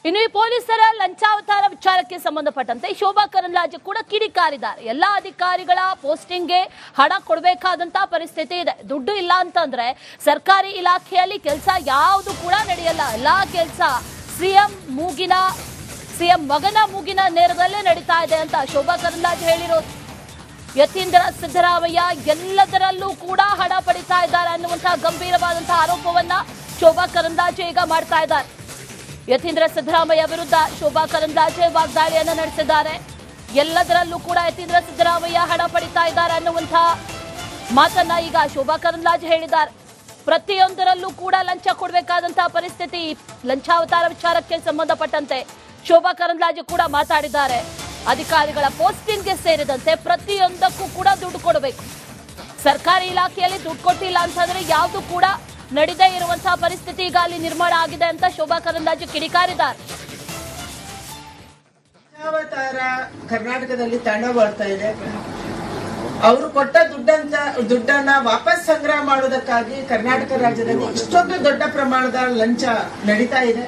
ಇನ್ನು ಈ ಪೊಲೀಸರ ಲಂಚಾವತಾರ ವಿಚಾರಕ್ಕೆ ಸಂಬಂಧಪಟ್ಟಂತೆ ಶೋಭಾ ಕರಂದ್ಲಾಜೆ ಕೂಡ ಕಿಡಿಕಾರಿದ್ದಾರೆ. ಎಲ್ಲಾ ಅಧಿಕಾರಿಗಳ ಪೋಸ್ಟಿಂಗ್ಗೆ ಹಣ ಕೊಡಬೇಕಾದಂತ ಪರಿಸ್ಥಿತಿ ಇದೆ. ದುಡ್ಡು ಇಲ್ಲ ಅಂತಂದ್ರೆ ಸರ್ಕಾರಿ ಇಲಾಖೆಯಲ್ಲಿ ಕೆಲಸ ಯಾವುದು ಕೂಡ ನಡೆಯಲ್ಲ. ಎಲ್ಲಾ ಕೆಲಸ ಸಿಎಂ ಮಗನ ಮೂಗಿನ ನೇರದಲ್ಲೇ ನಡೀತಾ ಇದೆ ಅಂತ ಶೋಭಾ ಕರಂದ್ಲಾಜೆ ಹೇಳಿರೋದು. ಯತೀಂದ್ರ ಸಿದ್ದರಾಮಯ್ಯ ಎಲ್ಲದರಲ್ಲೂ ಕೂಡ ಹಣ ಪಡಿತಾ ಇದ್ದಾರೆ ಅನ್ನುವಂತಹ ಗಂಭೀರವಾದಂತಹ ಆರೋಪವನ್ನ ಶೋಭಾ ಕರಂದ್ಲಾಜೆ ಈಗ ಮಾಡ್ತಾ ಇದ್ದಾರೆ. ಯತೀಂದ್ರ ಸಿದ್ದರಾಮಯ್ಯ ವಿರುದ್ಧ ಶೋಭಾ ಕರಂದ್ಲಾಜೆ ವಾಗ್ದಾಳಿಯನ್ನ ನಡೆಸಿದ್ದಾರೆ. ಎಲ್ಲದರಲ್ಲೂ ಕೂಡ ಯತೀಂದ್ರ ಸಿದ್ದರಾಮಯ್ಯ ಹಣ ಪಡಿತಾ ಇದ್ದಾರೆ ಅನ್ನುವಂತಹ ಮಾತನ್ನ ಈಗ ಶೋಭಾ ಕರಂದ್ಲಾಜೆ ಹೇಳಿದ್ದಾರೆ. ಪ್ರತಿಯೊಂದರಲ್ಲೂ ಕೂಡ ಲಂಚ ಕೊಡಬೇಕಾದಂತಹ ಪರಿಸ್ಥಿತಿ. ಲಂಚಾವತಾರ ವಿಚಾರಕ್ಕೆ ಸಂಬಂಧಪಟ್ಟಂತೆ ಶೋಭಾ ಕರಂದ್ಲಾಜೆ ಕೂಡ ಮಾತಾಡಿದ್ದಾರೆ. ಅಧಿಕಾರಿಗಳ ಪೋಸ್ಟಿಂಗ್ಗೆ ಸೇರಿದಂತೆ ಪ್ರತಿಯೊಂದಕ್ಕೂ ಕೂಡ ದುಡ್ಡು ಕೊಡಬೇಕು. ಸರ್ಕಾರಿ ಇಲಾಖೆಯಲ್ಲಿ ದುಡ್ಡು ಕೊಟ್ಟಿಲ್ಲ ಅಂತಂದ್ರೆ ಯಾವುದು ಕೂಡ ನಡೆದೇ ಇರುವಂತಹ ಪರಿಸ್ಥಿತಿ ಈಗ ಅಲ್ಲಿ ನಿರ್ಮಾಣ ಆಗಿದೆ ಅಂತ ಶೋಭಾ ಕರಂದ್ಲಾಜೆ ಕಿಡಿಕಾರಿದ್ದಾರೆ. ಕರ್ನಾಟಕದಲ್ಲಿ ತಂಡವಾಡ್ತಾ ಇದೆ. ಅವರು ಕೊಟ್ಟ ದುಡ್ಡನ್ನ ವಾಪಸ್ ಸಂಗ್ರಹ ಮಾಡುವುದಕ್ಕಾಗಿ ಕರ್ನಾಟಕ ರಾಜ್ಯದಲ್ಲಿ ಇಷ್ಟೊಂದು ದೊಡ್ಡ ಪ್ರಮಾಣದ ಲಂಚ ನಡೀತಾ ಇದೆ.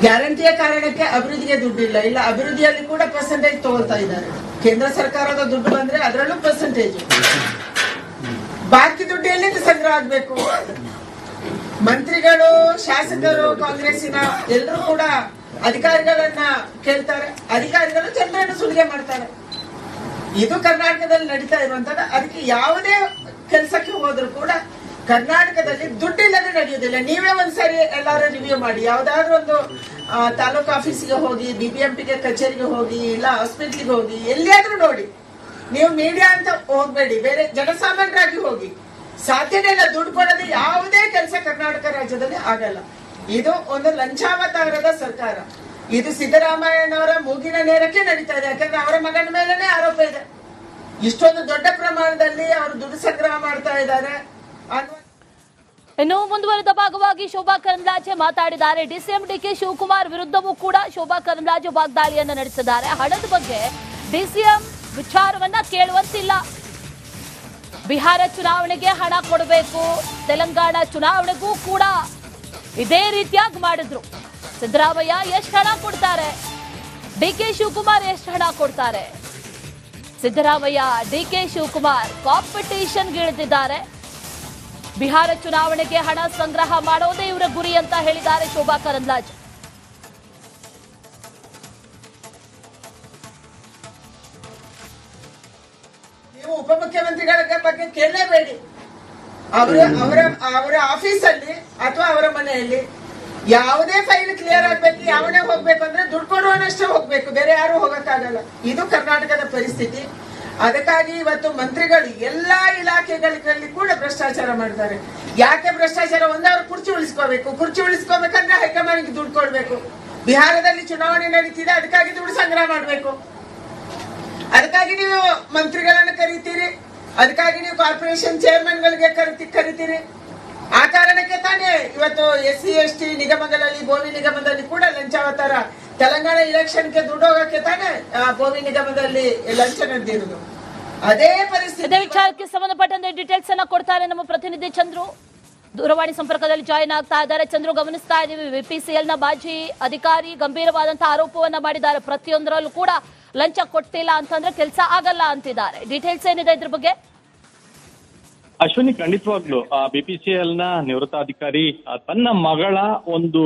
ಗ್ಯಾರಂಟಿಯ ಕಾರಣಕ್ಕೆ ಅಭಿವೃದ್ಧಿಗೆ ದುಡ್ಡಿಲ್ಲ. ಇಲ್ಲ, ಅಭಿವೃದ್ಧಿಯಲ್ಲಿ ಕೂಡ ಪರ್ಸೆಂಟೇಜ್ ತಗೊಳ್ತಾ ಇದ್ದಾರೆ. ಕೇಂದ್ರ ಸರ್ಕಾರದ ದುಡ್ಡು ಬಂದ್ರೆ ಅದರಲ್ಲೂ ಪರ್ಸೆಂಟೇಜ್. ಬಾಕಿ ದುಡ್ಡು ಎಲ್ಲಿಂದ ಸಂಗ್ರಹ ಆಗ್ಬೇಕು? ಮಂತ್ರಿಗಳು, ಶಾಸಕರು, ಕಾಂಗ್ರೆಸ್ಸಿನ ಎಲ್ಲರೂ ಕೂಡ ಅಧಿಕಾರಿಗಳನ್ನ ಕೇಳ್ತಾರೆ. ಅಧಿಕಾರಿಗಳು ಜನರನ್ನು ಸುಲಿಗೆ ಮಾಡ್ತಾರೆ. ಇದು ಕರ್ನಾಟಕದಲ್ಲಿ ನಡೀತಾ ಇರುವಂತದ್ದು. ಅದಕ್ಕೆ ಯಾವುದೇ ಕೆಲಸಕ್ಕೆ ಹೋದ್ರು ಕೂಡ ಕರ್ನಾಟಕದಲ್ಲಿ ದುಡ್ಡಿಲ್ಲದೆ ನಡೆಯುವುದಿಲ್ಲ. ನೀವೇ ಒಂದ್ಸರಿ ಎಲ್ಲಾರು ರಿವ್ಯೂ ಮಾಡಿ. ಯಾವ್ದಾದ್ರು ಒಂದು ತಾಲೂಕು ಆಫೀಸಿಗೆ ಹೋಗಿ, ಬಿಬಿಎಂಪಿಗೆ ಕಚೇರಿಗೆ ಹೋಗಿ, ಇಲ್ಲ ಹಾಸ್ಪಿಟ್ಲಿಗೆ ಹೋಗಿ, ಎಲ್ಲಿಯಾದ್ರೂ ನೋಡಿ. ನೀವು ಮೀಡಿಯಾ ಅಂತ ಹೋಗ್ಬೇಡಿ, ಬೇರೆ ಜನಸಾಮಾನ್ಯರಾಗಿ ಹೋಗಿ. ಸಾಧ್ಯನೇ ಇಲ್ಲ. ದುಡ್ಡು ಕೊಡದೆ ಯಾವುದೇ ಕೆಲಸ ಕರ್ನಾಟಕ ರಾಜ್ಯದಲ್ಲಿ ಆಗಲ್ಲ. ಇದು ಒಂದು ಲಂಚಾವತಾರದ ಸರ್ಕಾರ. ಇದು ಸಿದ್ದರಾಮಯ್ಯನವರ ಮೂಗಿನ ನೇರಕ್ಕೆ ನಡೀತಾ ಇದೆ. ಯಾಕಂದ್ರೆ ಅವರ ಮಗನ ಮೇಲೇನೆ ಆರೋಪ ಇದೆ. ಇಷ್ಟೊಂದು ದೊಡ್ಡ ಪ್ರಮಾಣದಲ್ಲಿ ಅವರು ದುಡ್ಡು ಸಂಗ್ರಹ ಮಾಡ್ತಾ ಇದ್ದಾರೆ. ಇನ್ನು ಮುಂದುವರೆದ ಭಾಗವಾಗಿ ಶೋಭಾ ಕರಂದ್ಲಾಜೆ ಮಾತಾಡಿದ್ದಾರೆ. ಡಿಸಿಎಂ ಡಿಕೆ ಶಿವಕುಮಾರ್ ವಿರುದ್ಧವೂ ಕೂಡ ಶೋಭಾ ಕರಂದ್ಲಾಜೆ ವಾಗ್ದಾಳಿಯನ್ನ ನಡೆಸಿದ್ದಾರೆ. ಹಣದ ಬಗ್ಗೆ ಡಿಸಿಎಂ ವಿಚಾರವನ್ನ ಕೇಳುವಂತಿಲ್ಲ. ಬಿಹಾರ ಚುನಾವಣೆಗೆ ಹಣ ಕೊಡಬೇಕು, ತೆಲಂಗಾಣ ಚುನಾವಣೆಗೂ ಕೂಡ ಇದೇ ರೀತಿಯಾಗಿ ಮಾಡಿದ್ರು. ಸಿದ್ದರಾಮಯ್ಯ ಎಷ್ಟು ಹಣ ಕೊಡ್ತಾರೆ, ಡಿಕೆ ಶಿವಕುಮಾರ್ ಎಷ್ಟು ಹಣ ಕೊಡ್ತಾರೆ? ಸಿದ್ದರಾಮಯ್ಯ, ಡಿಕೆ ಶಿವಕುಮಾರ್ ಕಾಂಪಿಟೇಷನ್ಗೆ ಇಳಿದಿದ್ದಾರೆ. ಬಿಹಾರ ಚುನಾವಣೆಗೆ ಹಣ ಸಂಗ್ರಹ ಮಾಡೋದೇ ಇವರ ಗುರಿ ಅಂತ ಹೇಳಿದ್ದಾರೆ ಶೋಭಾ ಕರಂದ್ಲಾಜೆ. ನೀವು ಉಪಮುಖ್ಯಮಂತ್ರಿಗಳ ಬಗ್ಗೆ ಕೇಳಲೇಬೇಡಿ. ಅವರ ಆಫೀಸಲ್ಲಿ ಅಥವಾ ಅವರ ಮನೆಯಲ್ಲಿ ಯಾವುದೇ ಫೈಲ್ ಕ್ಲಿಯರ್ ಆಗ್ಬೇಕು, ಯಾವನೇ ಹೋಗ್ಬೇಕು ಅಂದ್ರೆ ದುಡ್ಡು ಕೊಡುವನಷ್ಟೇ ಹೋಗ್ಬೇಕು, ಬೇರೆ ಯಾರು ಹೋಗಕ್ಕಾಗಲ್ಲ. ಇದು ಕರ್ನಾಟಕದ ಪರಿಸ್ಥಿತಿ. ಅದಕ್ಕಾಗಿ ಇವತ್ತು ಮಂತ್ರಿಗಳು ಎಲ್ಲಾ ಇಲಾಖೆಗಳಲ್ಲಿ ಕೂಡ ಭ್ರಷ್ಟಾಚಾರ ಮಾಡ್ತಾರೆ. ಯಾಕೆ ಭ್ರಷ್ಟಾಚಾರ? ಒಂದವರು ಕುರ್ಚಿ ಉಳಿಸ್ಕೋಬೇಕು. ಕುರ್ಚಿ ಉಳಿಸ್ಕೋಬೇಕಂದ್ರೆ ಹೈಕಮಾಂಡ್ಗೆ ದುಡ್ಡು ಕೊಡ್ಬೇಕು. ಬಿಹಾರದಲ್ಲಿ ಚುನಾವಣೆ ನಡೀತಿದೆ, ಅದಕ್ಕಾಗಿ ದುಡ್ಡು ಸಂಗ್ರಹ ಮಾಡಬೇಕು. ಅದಕ್ಕಾಗಿ ನೀವು ಮಂತ್ರಿಗಳನ್ನ ಕರಿತೀರಿ, ಅದಕ್ಕಾಗಿ ನೀವು ಕಾರ್ಪೊರೇಷನ್ ಚೇರ್ಮನ್ಗಳಿಗೆ ಕರಿತೀರಿ. ಆ ಕಾರಣಕ್ಕೆ ತಾನೇ ಇವತ್ತು SC ST ನಿಗಮಗಳಲ್ಲಿ, ಬೋವಿ ನಿಗಮದಲ್ಲಿ ಕೂಡ ಲಂಚಾವತಾರ. ತೆಲಂಗಾಣ ಇಲೆಕ್ಷನ್ಗೆ ದುಡ್ಡು ಹೋಗಕ್ಕೆ ತಾನೇ ಬೋವಿ ನಿಗಮದಲ್ಲಿ ಲಂಚ ನಡೆದಿರುವುದು. ಅದೇ ಪರಿಸ್ಥಿತಿ. ವಿಚಾರಕ್ಕೆ ಸಂಬಂಧಪಟ್ಟಂತೆ ಡೀಟೇಲ್ಸ್ ಅನ್ನ ಕೊಡ್ತಾರೆ ನಮ್ಮ ಪ್ರತಿನಿಧಿ ಚಂದ್ರು. ದೂರವಾಣಿ ಸಂಪರ್ಕದಲ್ಲಿ ಜಾಯಿನ್ ಆಗ್ತಾ ಇದ್ದಾರೆ. ಚಂದ್ರು, ಗಮನಿಸ್ತಾ ಇದ್ದೀವಿ, VPCL ನ ಮಾಜಿ ಅಧಿಕಾರಿ ಗಂಭೀರವಾದಂತಹ ಆರೋಪವನ್ನ ಮಾಡಿದ್ದಾರೆ. ಪ್ರತಿಯೊಂದರಲ್ಲೂ ಕೂಡ ಲಂಚ ಕೊಟ್ಟಿಲ್ಲ ಅಂತಂದ್ರೆ ಕೆಲಸ ಆಗಲ್ಲ ಅಂತಿದ್ದಾರೆ. ಡೀಟೇಲ್ಸ್ ಏನಿದೆ ಇದ್ರ ಬಗ್ಗೆ? ಅಶ್ವಿನಿ, ಖಂಡಿತವಾಗ್ಲು BPCL ನ ನಿವೃತ್ತ ಅಧಿಕಾರಿ ತನ್ನ ಮಗಳ ಒಂದು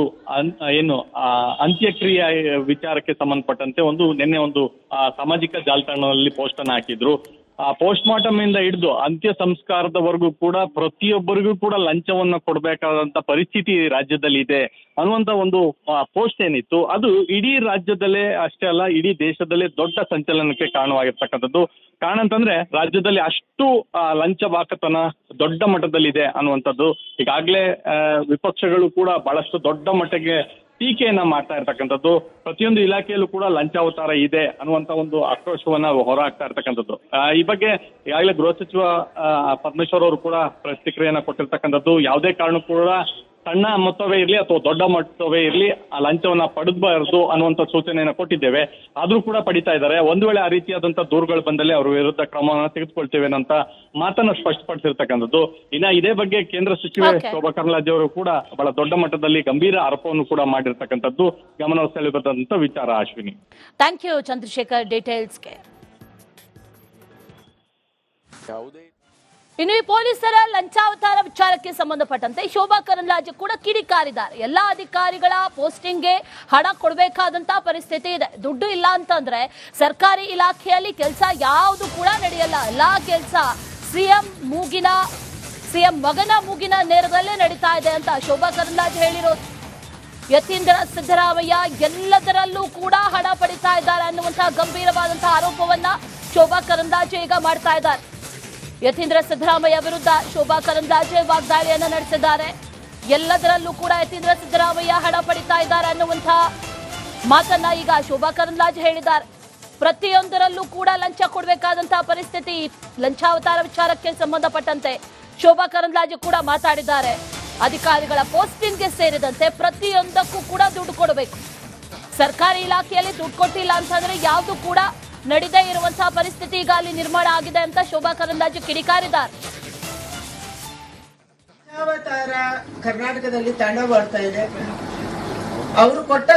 ಅಂತ್ಯಕ್ರಿಯೆ ವಿಚಾರಕ್ಕೆ ಸಂಬಂಧಪಟ್ಟಂತೆ ನಿನ್ನೆ ಒಂದು ಸಾಮಾಜಿಕ ಜಾಲತಾಣದಲ್ಲಿ ಪೋಸ್ಟ್ ಅನ್ನ ಹಾಕಿದ್ರು. ಪೋಸ್ಟ್ ಮಾರ್ಟಮ್ ಇಂದ ಹಿಡಿದು ಅಂತ್ಯ ಸಂಸ್ಕಾರದವರೆಗೂ ಕೂಡ ಪ್ರತಿಯೊಬ್ಬರಿಗೂ ಕೂಡ ಲಂಚವನ್ನ ಕೊಡಬೇಕಾದಂತ ಪರಿಸ್ಥಿತಿ ರಾಜ್ಯದಲ್ಲಿ ಇದೆ ಅನ್ನುವಂತ ಒಂದು ಪೋಸ್ಟ್ ಏನಿತ್ತು, ಅದು ಇಡೀ ರಾಜ್ಯದಲ್ಲೇ ಅಷ್ಟೇ ಅಲ್ಲ, ಇಡೀ ದೇಶದಲ್ಲೇ ದೊಡ್ಡ ಸಂಚಲನಕ್ಕೆ ಕಾರಣವಾಗಿರ್ತಕ್ಕಂಥದ್ದು. ಕಾರಣ ಅಂತಂದ್ರೆ ರಾಜ್ಯದಲ್ಲಿ ಅಷ್ಟು ಲಂಚ ಬಾಕತನ ದೊಡ್ಡ ಮಟ್ಟದಲ್ಲಿದೆ ಅನ್ನುವಂಥದ್ದು. ಈಗಾಗಲೇ ವಿಪಕ್ಷಗಳು ಕೂಡ ಬಹಳಷ್ಟು ದೊಡ್ಡ ಮಟ್ಟಿಗೆ ಟೀಕೆಯನ್ನ ಮಾಡ್ತಾ ಇರ್ತಕ್ಕಂಥದ್ದು. ಪ್ರತಿಯೊಂದು ಇಲಾಖೆಯಲ್ಲೂ ಕೂಡ ಲಂಚಾವತಾರ ಇದೆ ಅನ್ನುವಂತ ಒಂದು ಆಕ್ರೋಶವನ್ನ ಹೊರಹಾಕ್ತಾ ಇರ್ತಕ್ಕಂಥದ್ದು. ಈ ಬಗ್ಗೆ ಈಗಾಗಲೇ ಗೃಹ ಸಚಿವ ಪರಮೇಶ್ವರ್ ಅವರು ಕೂಡ ಪ್ರತಿಕ್ರಿಯೆಯನ್ನ ಕೊಟ್ಟಿರ್ತಕ್ಕಂಥದ್ದು. ಯಾವುದೇ ಕಾರಣಕ್ಕೂ ಕೂಡ ಸಣ್ಣ ಮೊತ್ತವೇ ಇರಲಿ ಅಥವಾ ದೊಡ್ಡ ಮೊತ್ತವೇ ಇರಲಿ ಆ ಲಂಚವನ್ನ ಪಡೆದಬಾರದು ಅನ್ನುವಂಥ ಸೂಚನೆಯನ್ನ ಕೊಟ್ಟಿದ್ದೇವೆ. ಆದ್ರೂ ಕೂಡ ಪಡಿತಾ ಇದ್ದಾರೆ. ಒಂದು ವೇಳೆ ಆ ರೀತಿಯಾದಂತಹ ದೂರುಗಳು ಬಂದಲ್ಲಿ ಅವ್ರ ವಿರುದ್ಧ ಕ್ರಮವನ್ನ ತೆಗೆದುಕೊಳ್ತೇವೆ ಅನ್ನೋಂತ ಮಾತನ್ನ ಸ್ಪಷ್ಟಪಡಿಸಿರ್ತಕ್ಕಂಥದ್ದು. ಇನ್ನ ಇದೇ ಬಗ್ಗೆ ಕೇಂದ್ರ ಸಚಿವೆ ಶೋಭಾ ಕರಂದ್ಲಾಜೆ ಅವರು ಕೂಡ ಬಹಳ ದೊಡ್ಡ ಮಟ್ಟದಲ್ಲಿ ಗಂಭೀರ ಆರೋಪವನ್ನು ಕೂಡ ಮಾಡಿರ್ತಕ್ಕಂಥದ್ದು ಗಮನ ಸೆಳೆದಂತ ವಿಚಾರ. ಅಶ್ವಿನಿ, ಥ್ಯಾಂಕ್ ಯು ಚಂದ್ರಶೇಖರ್ ಡೀಟೇಲ್ಸ್ಗೆ. ಇನ್ನು ಈ ಪೊಲೀಸರ ಲಂಚಾವತಾರ ವಿಚಾರಕ್ಕೆ ಸಂಬಂಧಪಟ್ಟಂತೆ ಶೋಭಾ ಕರಂದ್ಲಾಜೆ ಕೂಡ ಕಿಡಿಕಾರಿದ್ದಾರೆ. ಎಲ್ಲ ಅಧಿಕಾರಿಗಳ ಪೋಸ್ಟಿಂಗ್ಗೆ ಹಣ ಕೊಡಬೇಕಾದಂತಹ ಪರಿಸ್ಥಿತಿ ಇದೆ. ದುಡ್ಡು ಇಲ್ಲ ಅಂತಂದ್ರೆ ಸರ್ಕಾರಿ ಇಲಾಖೆಯಲ್ಲಿ ಕೆಲಸ ಯಾವುದು ಕೂಡ ನಡೆಯಲ್ಲ. ಎಲ್ಲಾ ಕೆಲಸ ಸಿಎಂ ಮಗನ ಮೂಗಿನ ನೇರದಲ್ಲೇ ನಡೀತಾ ಇದೆ ಅಂತ ಶೋಭಾ ಕರಂದ್ಲಾಜೆ ಹೇಳಿರೋದು. ಯತೀಂದ್ರ ಸಿದ್ದರಾಮಯ್ಯ ಎಲ್ಲದರಲ್ಲೂ ಕೂಡ ಹಣ ಪಡಿತಾ ಇದ್ದಾರೆ ಅನ್ನುವಂತಹ ಗಂಭೀರವಾದಂತಹ ಆರೋಪವನ್ನ ಶೋಭಾ ಕರಂದ್ಲಾಜೆ ಈಗ ಮಾಡ್ತಾ ಇದ್ದಾರೆ. ಯತೀಂದ್ರ ಸಿದ್ದರಾಮಯ್ಯ ವಿರುದ್ಧ ಶೋಭಾ ಕರಂದ್ಲಾಜೆ ವಾಗ್ದಾಳಿಯನ್ನ ನಡೆಸಿದ್ದಾರೆ. ಎಲ್ಲದರಲ್ಲೂ ಕೂಡ ಯತೀಂದ್ರ ಸಿದ್ದರಾಮಯ್ಯ ಹಣ ಪಡಿತಾ ಇದ್ದಾರೆ ಅನ್ನುವಂತಹ ಮಾತನ್ನ ಈಗ ಶೋಭಾ ಕರಂದ್ಲಾಜೆ ಹೇಳಿದ್ದಾರೆ. ಪ್ರತಿಯೊಂದರಲ್ಲೂ ಕೂಡ ಲಂಚ ಕೊಡಬೇಕಾದಂತಹ ಪರಿಸ್ಥಿತಿ. ಲಂಚಾವತಾರ ವಿಚಾರಕ್ಕೆ ಸಂಬಂಧಪಟ್ಟಂತೆ ಶೋಭಾ ಕರಂದ್ಲಾಜೆ ಕೂಡ ಮಾತಾಡಿದ್ದಾರೆ. ಅಧಿಕಾರಿಗಳ ಪೋಸ್ಟಿಂಗ್ಗೆ ಸೇರಿದಂತೆ ಪ್ರತಿಯೊಂದಕ್ಕೂ ಕೂಡ ದುಡ್ಡು ಕೊಡಬೇಕು. ಸರ್ಕಾರಿ ಇಲಾಖೆಯಲ್ಲಿ ದುಡ್ಡು ಕೊಟ್ಟಿಲ್ಲ ಅಂತಂದ್ರೆ ಯಾವುದು ಕೂಡ ನಡೆದೇ ಇರುವಂತಹ ಪರಿಸ್ಥಿತಿ ಈಗ ಅಲ್ಲಿ ನಿರ್ಮಾಣ ಆಗಿದೆ ಅಂತ ಶೋಭಾ ಕರಂದ್ಲಾಜೆ ಕಿಡಿಕಾರಿದ್ದಾರೆ. ಲಂಚಾವತಾರ ಕರ್ನಾಟಕದಲ್ಲಿ ತಾಂಡವವಾಡ್ತಾ ಇದೆ. ಅವರು ಕೊಟ್ಟ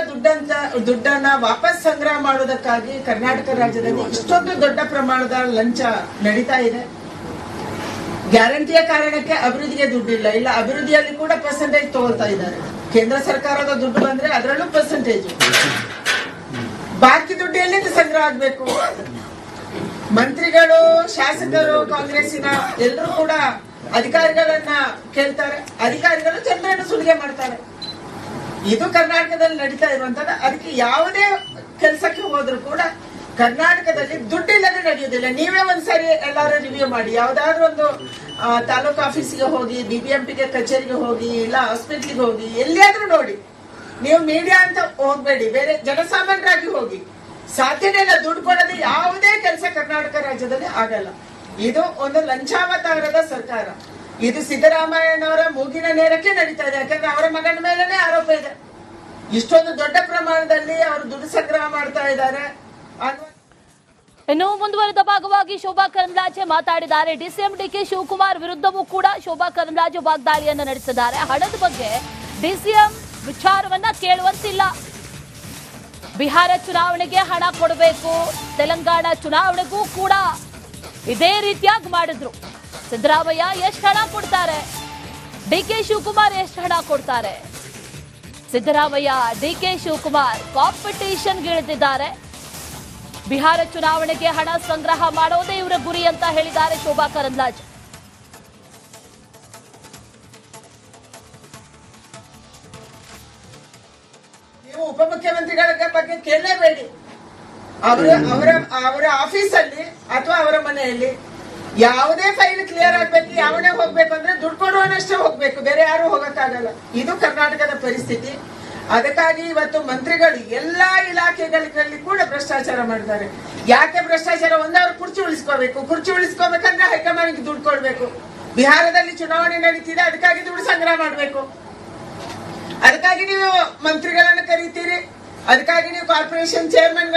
ದುಡ್ಡನ್ನ ವಾಪಸ್ ಸಂಗ್ರಹ ಮಾಡೋದಕ್ಕಾಗಿ ಕರ್ನಾಟಕ ರಾಜ್ಯದಲ್ಲಿ ಇಷ್ಟೊಂದು ದೊಡ್ಡ ಪ್ರಮಾಣದ ಲಂಚ ನಡೀತಾ ಇದೆ. ಗ್ಯಾರಂಟಿಯ ಕಾರಣಕ್ಕೆ ಅಭಿವೃದ್ಧಿಗೆ ದುಡ್ಡಿಲ್ಲ. ಇಲ್ಲ, ಅಭಿವೃದ್ಧಿಯಲ್ಲಿ ಕೂಡ ಪರ್ಸೆಂಟೇಜ್ ತಗೊಳ್ತಾ ಇದ್ದಾರೆ. ಕೇಂದ್ರ ಸರ್ಕಾರದ ದುಡ್ಡು ಬಂದ್ರೆ ಅದರಲ್ಲೂ ಪರ್ಸೆಂಟೇಜ್. ಬಾಕಿ ದುಡ್ಡು ಎಲ್ಲಿಂದ ಸಂಗ್ರಹ ಆಗ್ಬೇಕು? ಮಂತ್ರಿಗಳು, ಶಾಸಕರು, ಕಾಂಗ್ರೆಸ್ಸಿನ ಎಲ್ಲರೂ ಕೂಡ ಅಧಿಕಾರಿಗಳನ್ನ ಕೇಳ್ತಾರೆ. ಅಧಿಕಾರಿಗಳು ಜನರನ್ನು ಸುಲಿಗೆ ಮಾಡ್ತಾರೆ. ಇದು ಕರ್ನಾಟಕದಲ್ಲಿ ನಡೀತಾ ಇರುವಂತದ್ದು. ಅದಕ್ಕೆ ಯಾವುದೇ ಕೆಲಸಕ್ಕೆ ಹೋದ್ರು ಕೂಡ ಕರ್ನಾಟಕದಲ್ಲಿ ದುಡ್ಡಿಲ್ಲದೆ ನಡೆಯುವುದಿಲ್ಲ. ನೀವೇ ಒಂದ್ಸರಿ ಎಲ್ಲಾರು ರಿವ್ಯೂ ಮಾಡಿ. ಯಾವ್ದಾದ್ರು ಒಂದು ತಾಲೂಕು ಆಫೀಸಿಗೆ ಹೋಗಿ, ಬಿಬಿಎಂಪಿಗೆ ಕಚೇರಿಗೆ ಹೋಗಿ, ಇಲ್ಲ ಹಾಸ್ಪಿಟ್ಲಿಗೆ ಹೋಗಿ, ಎಲ್ಲಿಯಾದ್ರೂ ನೋಡಿ. ನೀವು ಮೀಡಿಯಾ ಅಂತ ಹೋಗ್ಬೇಡಿ, ಬೇರೆ ಜನಸಾಮಾನ್ಯರಾಗಿ ಹೋಗಿ. ಸಾಧ್ಯನೇ ಇಲ್ಲ. ದುಡ್ಡು ಕೊಡದೆ ಯಾವುದೇ ಕೆಲಸ ಕರ್ನಾಟಕ ರಾಜ್ಯದಲ್ಲಿ ಆಗಲ್ಲ. ಇದು ಒಂದು ಲಂಚಾವತಾರದ ಸರ್ಕಾರ. ಇದು ಸಿದ್ದರಾಮಯ್ಯನವರ ಮೂಗಿನ ನೇರಕ್ಕೆ ನಡೀತಾ ಇದೆ. ಯಾಕಂದ್ರೆ ಅವರ ಮಗನ ಮೇಲೆನೆ ಆರೋಪ ಇದೆ. ಇಷ್ಟೊಂದು ದೊಡ್ಡ ಪ್ರಮಾಣದಲ್ಲಿ ಅವರು ದುಡ್ಡು ಸಂಗ್ರಹ ಮಾಡ್ತಾ ಇದ್ದಾರೆ. ಇನ್ನು ಮುಂದುವರೆದ ಭಾಗವಾಗಿ ಶೋಭಾ ಕರಂದ್ಲಾಜೆ ಮಾತಾಡಿದ್ದಾರೆ. ಡಿಸಿಎಂ ಡಿಕೆ ಶಿವಕುಮಾರ್ ವಿರುದ್ಧವೂ ಕೂಡ ಶೋಭಾ ಕರಂದ್ಲಾಜೆ ವಾಗ್ದಾಳಿಯನ್ನ ನಡೆಸಿದ್ದಾರೆ. ಹಣದ ಬಗ್ಗೆ ಡಿಸಿಎಂ ವಿಚಾರವನ್ನ ಕೇಳುವಂತಿಲ್ಲ. ಬಿಹಾರ ಚುನಾವಣೆಗೆ ಹಣ ಕೊಡಬೇಕು, ತೆಲಂಗಾಣ ಚುನಾವಣೆಗೂ ಕೂಡ ಇದೇ ರೀತಿಯಾಗಿ ಮಾಡಿದ್ರು. ಸಿದ್ದರಾಮಯ್ಯ ಎಷ್ಟು ಹಣ ಕೊಡ್ತಾರೆ, ಡಿಕೆ ಶಿವಕುಮಾರ್ ಎಷ್ಟು ಹಣ ಕೊಡ್ತಾರೆ? ಸಿದ್ದರಾಮಯ್ಯ, ಡಿಕೆ ಶಿವಕುಮಾರ್ ಕಾಂಪಿಟೇಷನ್ಗೆ ಇಳಿದಿದ್ದಾರೆ. ಬಿಹಾರ ಚುನಾವಣೆಗೆ ಹಣ ಸಂಗ್ರಹ ಮಾಡೋದೇ ಇವರ ಗುರಿ ಅಂತ ಹೇಳಿದ್ದಾರೆ ಶೋಭಾ ಕರಂದ್ಲಾಜೆ. ನೀವು ಉಪಮುಖ್ಯಮಂತ್ರಿಗಳ ಬಗ್ಗೆ ಕೇಳಲೇಬೇಡಿ. ಅವರ ಆಫೀಸಲ್ಲಿ ಅಥವಾ ಅವರ ಮನೆಯಲ್ಲಿ ಯಾವುದೇ ಫೈಲ್ ಕ್ಲಿಯರ್ ಆಗ್ಬೇಕು, ಯಾವನೇ ಹೋಗ್ಬೇಕು ಅಂದ್ರೆ ದುಡ್ಡು ಕೊಡುವನಷ್ಟೇ ಹೋಗ್ಬೇಕು, ಬೇರೆ ಯಾರು ಹೋಗಕ್ಕಾಗಲ್ಲ. ಇದು ಕರ್ನಾಟಕದ ಪರಿಸ್ಥಿತಿ. ಅದಕ್ಕಾಗಿ ಇವತ್ತು ಮಂತ್ರಿಗಳು ಎಲ್ಲಾ ಇಲಾಖೆಗಳಲ್ಲಿ ಕೂಡ ಭ್ರಷ್ಟಾಚಾರ ಮಾಡ್ತಾರೆ. ಯಾಕೆ ಭ್ರಷ್ಟಾಚಾರ? ಒಂದವ್ರು ಕುರ್ಚಿ ಉಳಿಸ್ಕೋಬೇಕಂದ್ರೆ ಹೈಕಮಾಂಡ್ಗೆ ದುಡ್ಡು ಕೊಡ್ಬೇಕು. ಬಿಹಾರದಲ್ಲಿ ಚುನಾವಣೆ ನಡೀತಿದೆ, ಅದಕ್ಕಾಗಿ ದುಡ್ಡು ಸಂಗ್ರಹ ಮಾಡ್ಬೇಕು. ಅದಕ್ಕಾಗಿ ನೀವು ಮಂತ್ರಿಗಳನ್ನ ಕರೀತೀರಿ, ಅದಕ್ಕಾಗಿ ನೀವು ಕಾರ್ಪೊರೇಷನ್ ಚೇರ್ಮನ್